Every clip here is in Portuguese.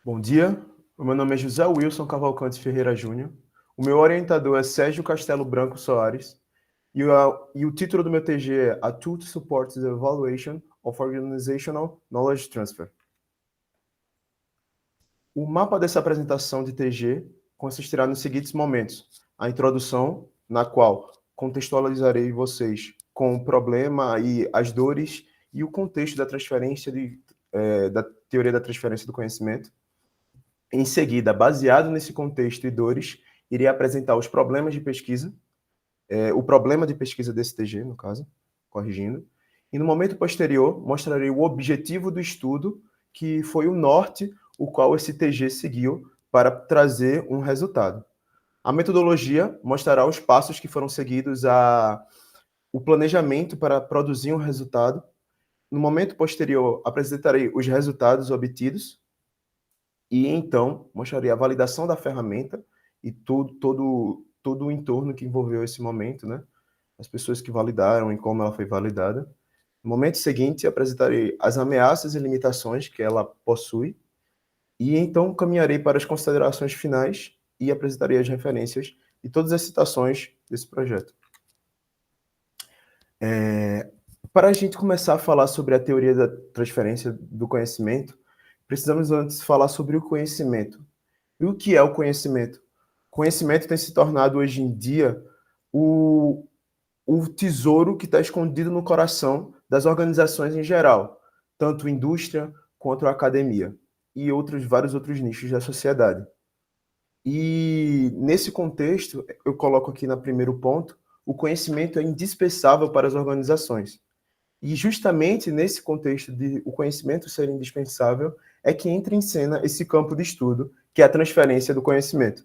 Bom dia, o meu nome é José Wilson Cavalcante Ferreira Júnior, o meu orientador é Sérgio Castelo Branco Soares e o título do meu TG é A Tool to Support the Evaluation of Organizational Knowledge Transfer. O mapa dessa apresentação de TG consistirá nos seguintes momentos: a introdução, na qual contextualizarei vocês com o problema e as dores e o contexto da transferência da teoria da transferência do conhecimento. Em seguida, baseado nesse contexto e dores, irei apresentar os problemas de pesquisa, o problema de pesquisa desse TG, no caso, corrigindo. E no momento posterior, mostrarei o objetivo do estudo, que foi o norte, o qual esse TG seguiu para trazer um resultado. A metodologia mostrará os passos que foram seguidos o planejamento para produzir um resultado. No momento posterior, apresentarei os resultados obtidos, e então mostrarei a validação da ferramenta e todo o entorno que envolveu esse momento, né? As pessoas que validaram e como ela foi validada. No momento seguinte, apresentarei as ameaças e limitações que ela possui, e então caminharei para as considerações finais e apresentarei as referências e todas as citações desse projeto. Para a gente começar a falar sobre a teoria da transferência do conhecimento, precisamos antes falar sobre o conhecimento. E o que é o conhecimento? O conhecimento tem se tornado hoje em dia o tesouro que está escondido no coração das organizações em geral, tanto indústria quanto a academia e vários outros nichos da sociedade. E nesse contexto, eu coloco aqui no primeiro ponto, o conhecimento é indispensável para as organizações. E justamente nesse contexto de o conhecimento ser indispensável é que entra em cena esse campo de estudo, que é a transferência do conhecimento.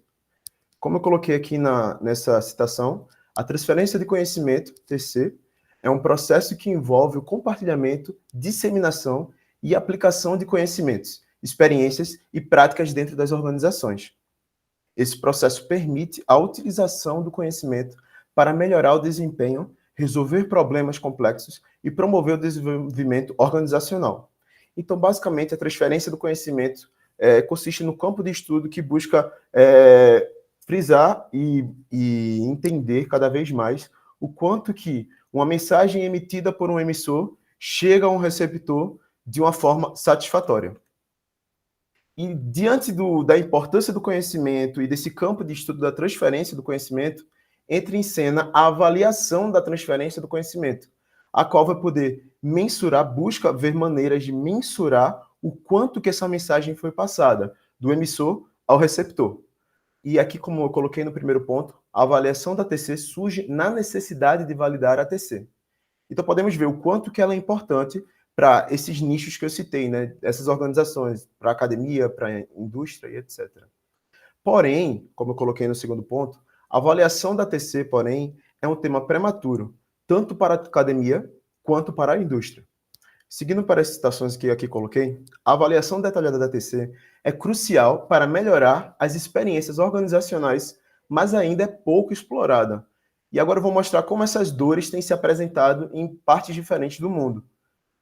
Como eu coloquei aqui nessa citação, a transferência de conhecimento, TC, é um processo que envolve o compartilhamento, disseminação e aplicação de conhecimentos, experiências e práticas dentro das organizações. Esse processo permite a utilização do conhecimento para melhorar o desempenho, resolver problemas complexos e promover o desenvolvimento organizacional. Então, basicamente, a transferência do conhecimento consiste no campo de estudo que busca frisar e entender cada vez mais o quanto que uma mensagem emitida por um emissor chega a um receptor de uma forma satisfatória. E diante da importância do conhecimento e desse campo de estudo da transferência do conhecimento, entra em cena a avaliação da transferência do conhecimento, a qual vai poder mensurar, busca ver maneiras de mensurar o quanto que essa mensagem foi passada do emissor ao receptor. E aqui, como eu coloquei no primeiro ponto, a avaliação da TC surge na necessidade de validar a TC. Então podemos ver o quanto que ela é importante para esses nichos que eu citei, né? Essas organizações, para a academia, para a indústria e etc. Porém, como eu coloquei no segundo ponto, a avaliação da TC, porém, é um tema prematuro, tanto para a academia quanto para a indústria. Seguindo para as citações que aqui coloquei, a avaliação detalhada da TC é crucial para melhorar as experiências organizacionais, mas ainda é pouco explorada. E agora eu vou mostrar como essas dores têm se apresentado em partes diferentes do mundo.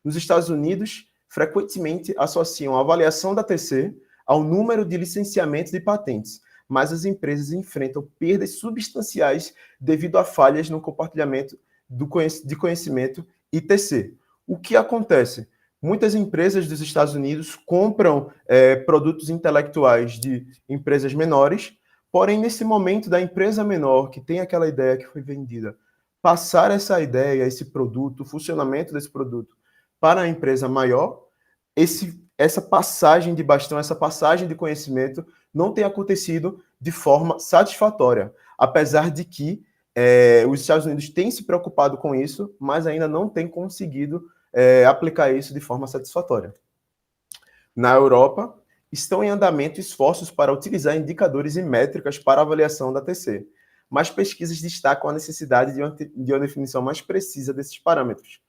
Nos Estados Unidos, frequentemente associam a avaliação da TC ao número de licenciamentos de patentes, mas as empresas enfrentam perdas substanciais devido a falhas no compartilhamento de conhecimento e TC. O que acontece? Muitas empresas dos Estados Unidos compram produtos intelectuais de empresas menores, porém, nesse momento da empresa menor, que tem aquela ideia que foi vendida, passar essa ideia, esse produto, o funcionamento desse produto para a empresa maior, essa passagem de bastão, essa passagem de conhecimento não tem acontecido de forma satisfatória, apesar de que os Estados Unidos têm se preocupado com isso, mas ainda não têm conseguido aplicar isso de forma satisfatória. Na Europa, estão em andamento esforços para utilizar indicadores e métricas para avaliação da TC, mas pesquisas destacam a necessidade de uma definição mais precisa desses parâmetros.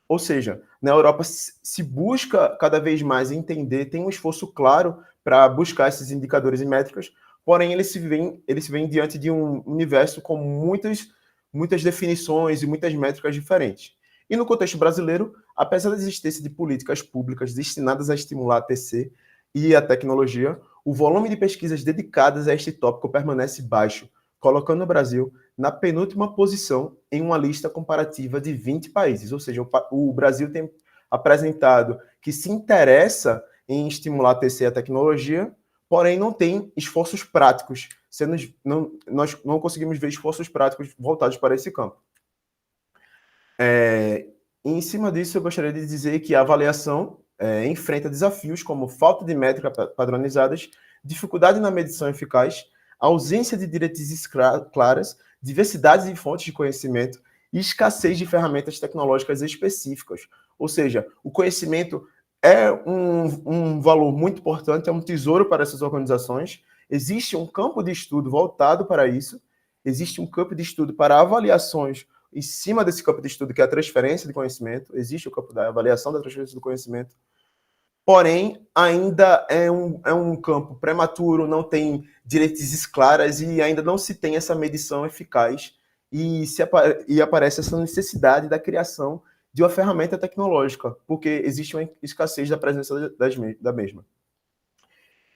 Ou seja, na Europa se busca cada vez mais entender, tem um esforço claro para buscar esses indicadores e métricas, porém eles se veem diante de um universo com muitas definições e muitas métricas diferentes. E no contexto brasileiro, apesar da existência de políticas públicas destinadas a estimular a TC, e a tecnologia, o volume de pesquisas dedicadas a este tópico permanece baixo, colocando o Brasil na penúltima posição em uma lista comparativa de 20 países. Ou seja, o Brasil tem apresentado que se interessa em estimular a TC e a tecnologia, porém não tem esforços práticos, nós não conseguimos ver esforços práticos voltados para esse campo. Em cima disso, eu gostaria de dizer que a avaliação enfrenta desafios como falta de métricas padronizadas, dificuldade na medição eficaz, ausência de diretrizes claras, diversidade de fontes de conhecimento e escassez de ferramentas tecnológicas específicas. Ou seja, o conhecimento é um valor muito importante, é um tesouro para essas organizações. Existe um campo de estudo voltado para isso, existe um campo de estudo para avaliações em cima desse campo de estudo, que é a transferência de conhecimento, existe o campo da avaliação da transferência do conhecimento, porém, ainda é um campo prematuro, não tem diretrizes claras e ainda não se tem essa medição eficaz e aparece essa necessidade da criação de uma ferramenta tecnológica, porque existe uma escassez da presença da mesma.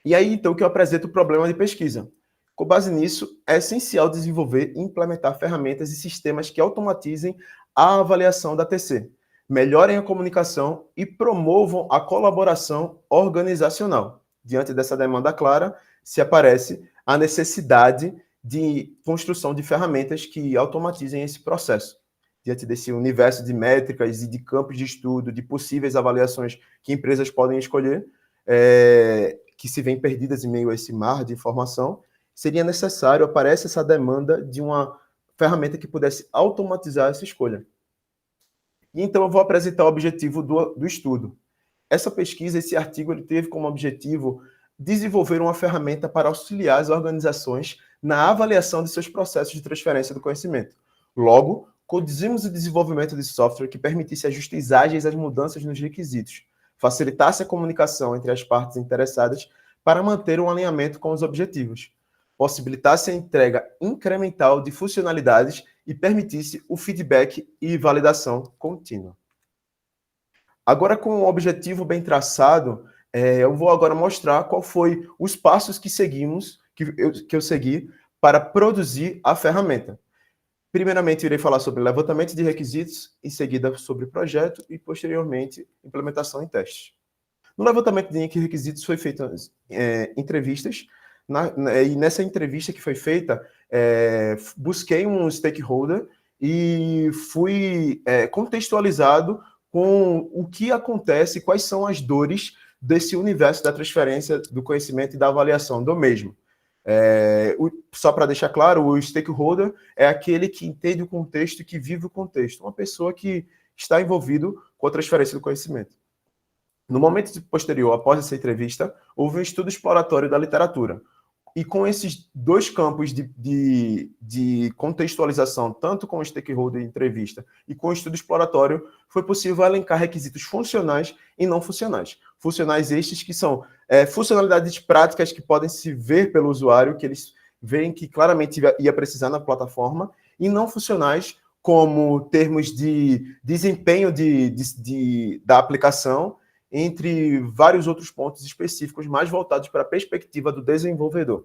E aí, então, que eu apresento o problema de pesquisa. Com base nisso, é essencial desenvolver e implementar ferramentas e sistemas que automatizem a avaliação da TC, melhorem a comunicação e promovam a colaboração organizacional. Diante dessa demanda clara, se aparece a necessidade de construção de ferramentas que automatizem esse processo. Diante desse universo de métricas e de campos de estudo, de possíveis avaliações que empresas podem escolher, que se veem perdidas em meio a esse mar de informação, seria necessário, aparece essa demanda de uma ferramenta que pudesse automatizar essa escolha. E então eu vou apresentar o objetivo do estudo. Essa pesquisa, esse artigo, ele teve como objetivo desenvolver uma ferramenta para auxiliar as organizações na avaliação de seus processos de transferência do conhecimento. Logo, conduzimos o desenvolvimento de software que permitisse ajustes ágeis às mudanças nos requisitos, facilitasse a comunicação entre as partes interessadas para manter um alinhamento com os objetivos, possibilitasse a entrega incremental de funcionalidades e permitisse o feedback e validação contínua. Agora, com o objetivo bem traçado, eu vou agora mostrar qual foi os passos que eu segui para produzir a ferramenta. Primeiramente, irei falar sobre levantamento de requisitos, em seguida sobre projeto e, posteriormente, implementação em testes. No levantamento de requisitos foi feita entrevistas, e nessa entrevista que foi feita, busquei um stakeholder e fui contextualizado com o que acontece, quais são as dores desse universo da transferência do conhecimento e da avaliação do mesmo. Só para deixar claro, o stakeholder é aquele que entende o contexto e que vive o contexto, uma pessoa que está envolvido com a transferência do conhecimento. No momento posterior, após essa entrevista, houve um estudo exploratório da literatura. E com esses dois campos de contextualização, tanto com o stakeholder em entrevista e com o estudo exploratório, foi possível elencar requisitos funcionais e não funcionais. Funcionais estes que são funcionalidades práticas que podem se ver pelo usuário, que eles veem que claramente ia precisar na plataforma, e não funcionais, como termos de desempenho da aplicação, entre vários outros pontos específicos mais voltados para a perspectiva do desenvolvedor.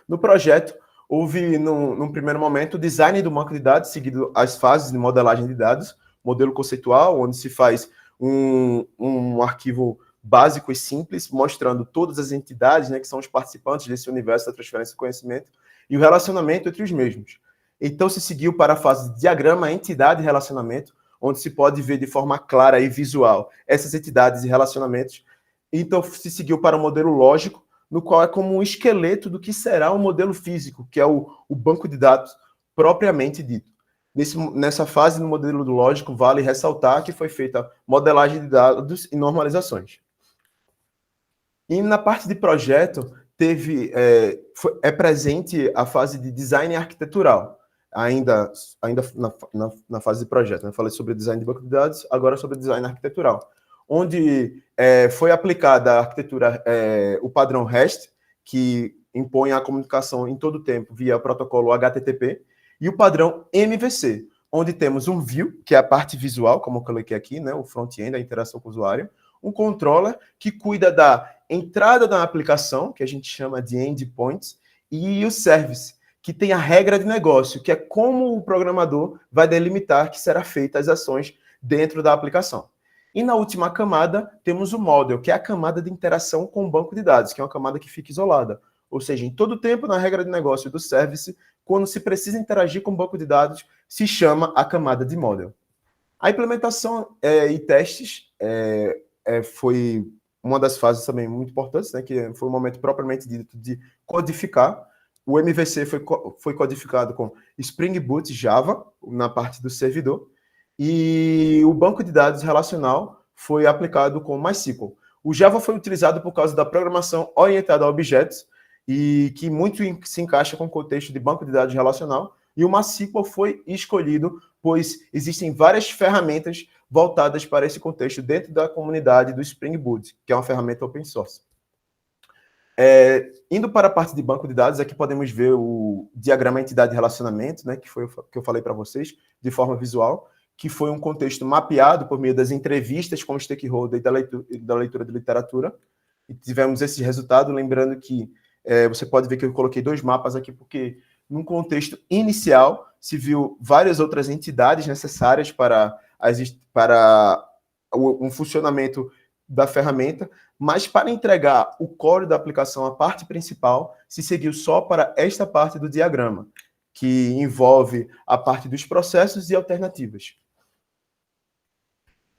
No projeto, houve, num primeiro momento, o design do banco de dados, seguido as fases de modelagem de dados, modelo conceitual, onde se faz um arquivo básico e simples, mostrando todas as entidades, né, que são os participantes desse universo da transferência de conhecimento, e o relacionamento entre os mesmos. Então, se seguiu para a fase de diagrama, entidade e relacionamento, onde se pode ver de forma clara e visual essas entidades e relacionamentos. Então, se seguiu para o modelo lógico, no qual é como um esqueleto do que será um modelo físico, que é o banco de dados propriamente dito. Nessa fase, no modelo lógico, vale ressaltar que foi feita modelagem de dados e normalizações. E na parte de projeto, é presente a fase de design arquitetural, ainda na fase de projeto. Eu falei sobre design de banco de dados, agora sobre design arquitetural, onde foi aplicada a arquitetura, o padrão REST, que impõe a comunicação em todo o tempo via protocolo HTTP, e o padrão MVC, onde temos um view, que é a parte visual, como eu coloquei aqui, né, o front-end, a interação com o usuário, um controller que cuida da entrada da aplicação, que a gente chama de endpoints, e o service, que tem a regra de negócio, que é como o programador vai delimitar que será feita as ações dentro da aplicação. E na última camada, temos o model, que é a camada de interação com o banco de dados, que é uma camada que fica isolada. Ou seja, em todo tempo, na regra de negócio do service, quando se precisa interagir com o banco de dados, se chama a camada de model. A implementação e testes foi uma das fases também muito importantes, né, que foi o momento propriamente dito de codificar. O MVC foi codificado com Spring Boot Java, na parte do servidor, e o banco de dados relacional foi aplicado com MySQL. O Java foi utilizado por causa da programação orientada a objetos, e que muito se encaixa com o contexto de banco de dados relacional, e o MySQL foi escolhido, pois existem várias ferramentas voltadas para esse contexto dentro da comunidade do Spring Boot, que é uma ferramenta open source. Indo para a parte de banco de dados, aqui podemos ver o diagrama entidade-relacionamento, né, que foi o que eu falei para vocês, de forma visual, que foi um contexto mapeado por meio das entrevistas com o stakeholder e da leitura de literatura, e tivemos esse resultado, lembrando que você pode ver que eu coloquei 2 mapas aqui, porque num contexto inicial se viu várias outras entidades necessárias para um funcionamento da ferramenta, mas para entregar o core da aplicação, a parte principal, se seguiu só para esta parte do diagrama, que envolve a parte dos processos e alternativas.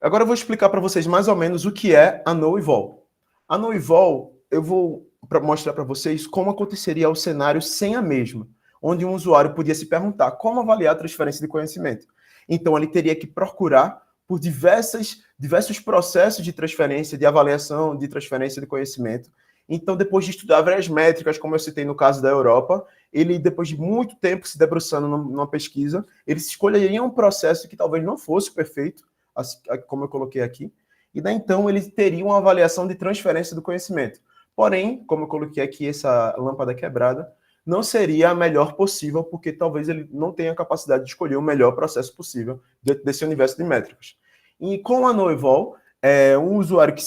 Agora eu vou explicar para vocês mais ou menos o que é a NoEvol. A NoEvol, eu vou mostrar para vocês como aconteceria o cenário sem a mesma, onde um usuário podia se perguntar como avaliar a transferência de conhecimento. Então, ele teria que procurar por diversos processos de transferência, de avaliação, de transferência de conhecimento. Então, depois de estudar várias métricas, como eu citei no caso da Europa, ele, depois de muito tempo se debruçando numa pesquisa, ele escolheria um processo que talvez não fosse perfeito, como eu coloquei aqui, e daí então ele teria uma avaliação de transferência do conhecimento. Porém, como eu coloquei aqui essa lâmpada quebrada, não seria a melhor possível, porque talvez ele não tenha a capacidade de escolher o melhor processo possível dentro desse universo de métricas. E com a NoEvol, um usuário que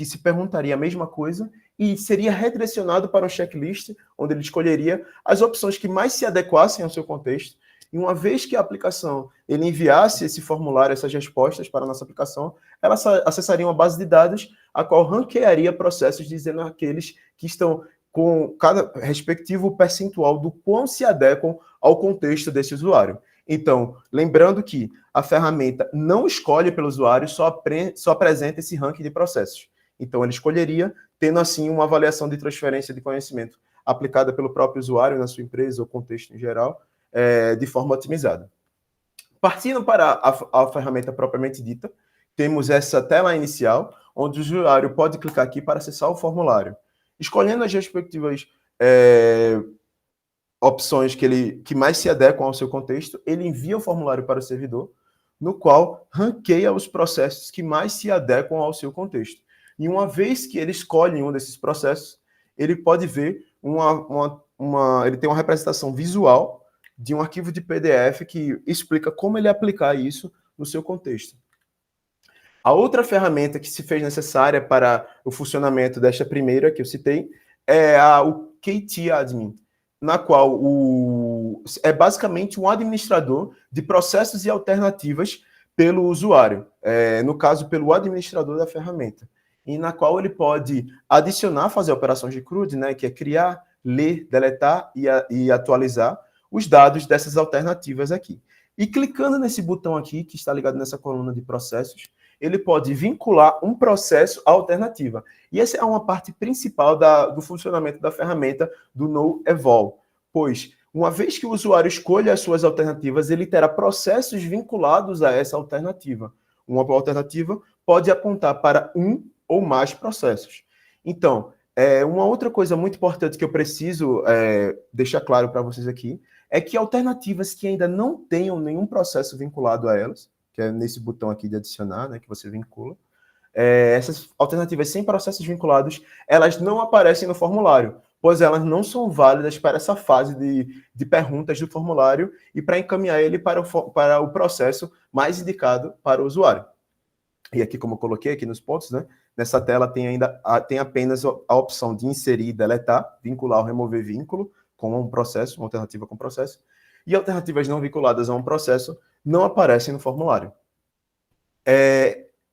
se perguntaria a mesma coisa e seria redirecionado para um checklist, onde ele escolheria as opções que mais se adequassem ao seu contexto. E uma vez que a aplicação ele enviasse esse formulário, essas respostas para a nossa aplicação, ela acessaria uma base de dados, a qual ranquearia processos, dizendo aqueles que estão com cada respectivo percentual do quão se adequam ao contexto desse usuário. Então, lembrando que a ferramenta não escolhe pelo usuário, só apresenta esse ranking de processos. Então, ele escolheria, tendo assim uma avaliação de transferência de conhecimento aplicada pelo próprio usuário na sua empresa ou contexto em geral, de forma otimizada. Partindo para a ferramenta propriamente dita, temos essa tela inicial, onde o usuário pode clicar aqui para acessar o formulário. Escolhendo as respectivas opções que mais se adequam ao seu contexto, ele envia o formulário para o servidor, no qual ranqueia os processos que mais se adequam ao seu contexto. E uma vez que ele escolhe um desses processos, ele pode ver ele tem uma representação visual de um arquivo de PDF que explica como ele aplicar isso no seu contexto. A outra ferramenta que se fez necessária para o funcionamento desta primeira que eu citei é o KT-Admin, na qual é basicamente um administrador de processos e alternativas pelo usuário, no caso, pelo administrador da ferramenta, e na qual ele pode adicionar, fazer operações de CRUD, né, que é criar, ler, deletar e atualizar os dados dessas alternativas aqui. E clicando nesse botão aqui, que está ligado nessa coluna de processos, ele pode vincular um processo à alternativa. E essa é uma parte principal do funcionamento da ferramenta do NoEvol, pois, uma vez que o usuário escolha as suas alternativas, ele terá processos vinculados a essa alternativa. Uma alternativa pode apontar para um ou mais processos. Então, uma outra coisa muito importante que eu preciso deixar claro para vocês aqui é que alternativas que ainda não tenham nenhum processo vinculado a elas, que é nesse botão aqui de adicionar, né, que você vincula, essas alternativas sem processos vinculados, elas não aparecem no formulário, pois elas não são válidas para essa fase de perguntas do formulário e para encaminhar ele para o processo mais indicado para o usuário. E aqui, como eu coloquei aqui nos pontos, né, Nessa tela tem apenas a opção de inserir e deletar, vincular ou remover vínculo com um processo, uma alternativa com processo, e alternativas não vinculadas a um processo não aparecem no formulário.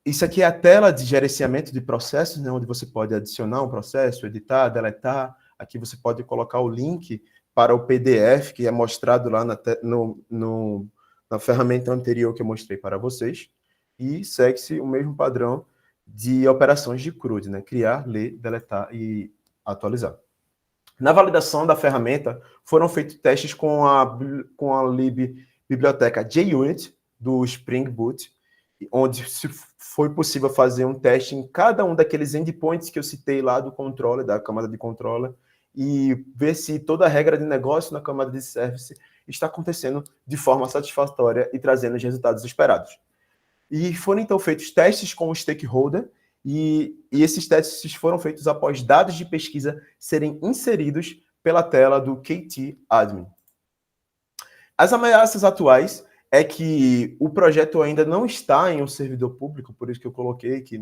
Isso aqui é a tela de gerenciamento de processos, né, onde você pode adicionar um processo, editar, deletar. Aqui você pode colocar o link para o PDF, que é mostrado lá na ferramenta anterior que eu mostrei para vocês. E segue-se o mesmo padrão de operações de CRUD, né? Criar, ler, deletar e atualizar. Na validação da ferramenta, foram feitos testes com a biblioteca JUnit, do Spring Boot, onde foi possível fazer um teste em cada um daqueles endpoints que eu citei lá do controller, da camada de controller, e ver se toda a regra de negócio na camada de service está acontecendo de forma satisfatória e trazendo os resultados esperados. E foram então feitos testes com o stakeholder, e esses testes foram feitos após dados de pesquisa serem inseridos pela tela do KT Admin. As ameaças atuais é que o projeto ainda não está em um servidor público, por isso que eu coloquei que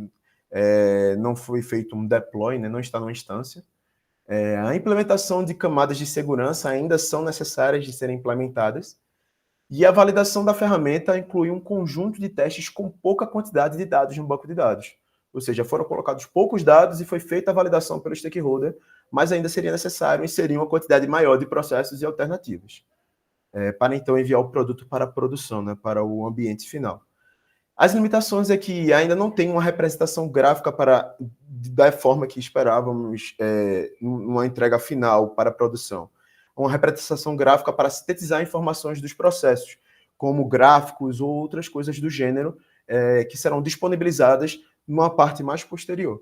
não foi feito um deploy, né, não está numa instância. A implementação de camadas de segurança ainda são necessárias de serem implementadas, e a validação da ferramenta inclui um conjunto de testes com pouca quantidade de dados no banco de dados. Ou seja, foram colocados poucos dados e foi feita a validação pelo stakeholder, mas ainda seria necessário inserir uma quantidade maior de processos e alternativas, para então enviar o produto para a produção, né, para o ambiente final. As limitações é que ainda não tem uma representação gráfica da forma que esperávamos numa entrega final para a produção. Uma representação gráfica para sintetizar informações dos processos, como gráficos ou outras coisas do gênero, que serão disponibilizadas numa parte mais posterior.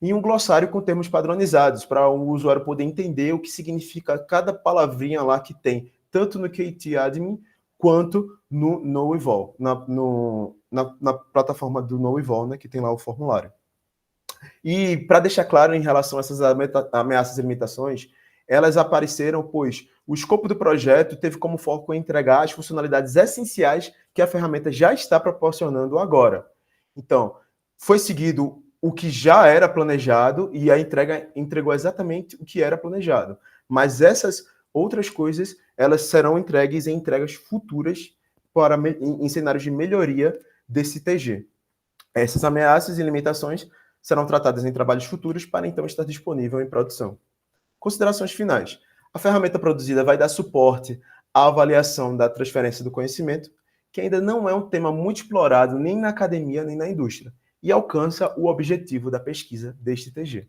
E um glossário com termos padronizados, para o usuário poder entender o que significa cada palavrinha lá que tem, tanto no KT Admin quanto no NoEvol, na plataforma do NoEvol, né, que tem lá o formulário. E para deixar claro em relação a essas ameaças e limitações, elas apareceram, pois o escopo do projeto teve como foco em entregar as funcionalidades essenciais que a ferramenta já está proporcionando agora. Então, foi seguido o que já era planejado e a entrega entregou exatamente o que era planejado. Mas essas outras coisas, elas serão entregues em entregas futuras em cenários de melhoria desse TG. Essas ameaças e limitações serão tratadas em trabalhos futuros para então estar disponível em produção. Considerações finais. A ferramenta produzida vai dar suporte à avaliação da transferência do conhecimento, que ainda não é um tema muito explorado nem na academia nem na indústria, e alcança o objetivo da pesquisa deste TG.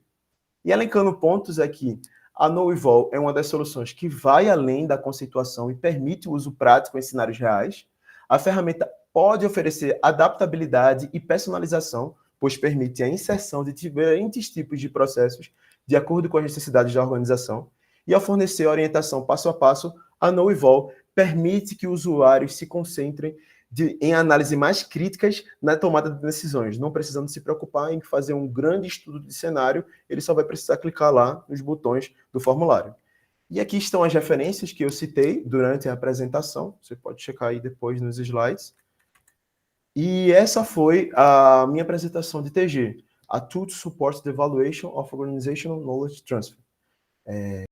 E elencando pontos aqui, a NoEvol é uma das soluções que vai além da conceituação e permite o uso prático em cenários reais. A ferramenta pode oferecer adaptabilidade e personalização, pois permite a inserção de diferentes tipos de processos de acordo com as necessidades da organização. E ao fornecer orientação passo a passo, a NoEvol permite que usuários se concentrem em análise mais críticas na tomada de decisões, não precisando se preocupar em fazer um grande estudo de cenário, ele só vai precisar clicar lá nos botões do formulário. E aqui estão as referências que eu citei durante a apresentação, você pode checar aí depois nos slides. E essa foi a minha apresentação de TG, a Tool to Support the Evaluation of Organizational Knowledge Transfer.